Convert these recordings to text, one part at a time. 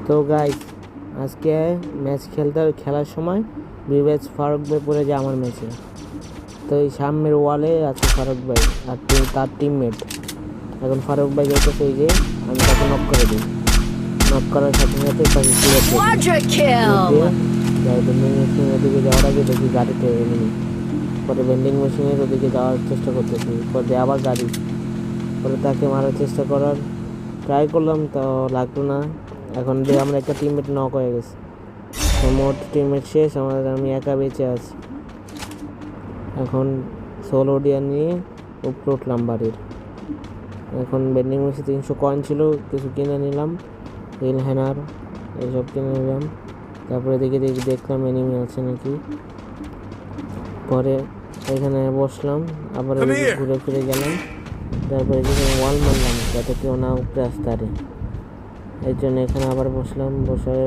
তো গাইস আজকে ম্যাচ খেলার সময় বিবেচ ফারুক ভাই পড়ে যায় আমার ম্যাচে। তো এই সামনের ওয়ালে আছে ফারুক ভাই আর তার টিমমেট। এখন ফারুক ভাই যাইতেছে, এই যে আমি তাকে নক করে দিই। নক করার সাথে সাথে তাকে ভেন্ডিং মেশিনের ওদিকে যাওয়ার আগে দেখি গাড়িতে এনিমি। পরে ভেন্ডিং মেশিনের ওদিকে যাওয়ার চেষ্টা করতেছি, পরে আবার গাড়ি। পরে তাকে মারার চেষ্টা করার ট্রাই করলাম, তো লাগলো না। এখন দিয়ে আমরা একটা টিমমেট নক হয়ে গেছে, মোট টিমমেট শেষ, আমি একা বেঁচে আছি। এখন সোলো ডিয়ার নিয়ে উপরে উঠলাম বাড়ির। এখন বেন্ডিং মেশিন 300 কয়েন ছিল, কিছু কিনে নিলাম, রিল হ্যানার এইসব কিনে নিলাম। তারপরে দেখলাম এনিমি আছে নাকি। পরে এখানে বসলাম, আবার ঘুরে ফিরে গেলাম। তারপরে এখানে ওয়াল মারলাম যাতে কেউ না উপরে আসতে পারে, এই জন্য এখানে আবার বসলাম। বসে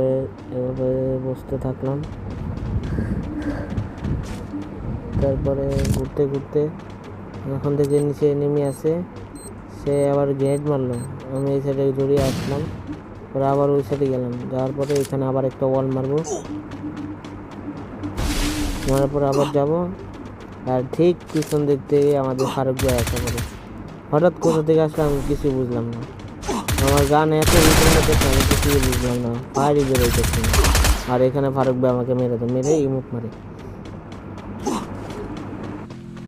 এভাবে বসতে থাকলাম। তারপরে ঘুরতে ঘুরতে এখন থেকে নিচে নেমে আসে, সে আবার গ্রেনেড মারলো। আমি এই সাইডে জড়িয়ে আসলাম, পরে আবার ওই সাইডে গেলাম। যাওয়ার পরে এখানে আবার একটা ওয়াল মারবো, মারার পরে আবার যাব। আর ঠিক পিছন দিক থেকে আমাদের ফারুক ভাই আসা পড়ে। হঠাৎ কোথা থেকে আসলে আমি কিছুই বুঝলাম না। আমার গান এত ভিতরে দেখে আমি কিছুই বুঝলাম না, ফায়ারই বেরোইতেছি না। আর এখানে ফারুক ভাই আমাকে মেরে ইমুক মারে।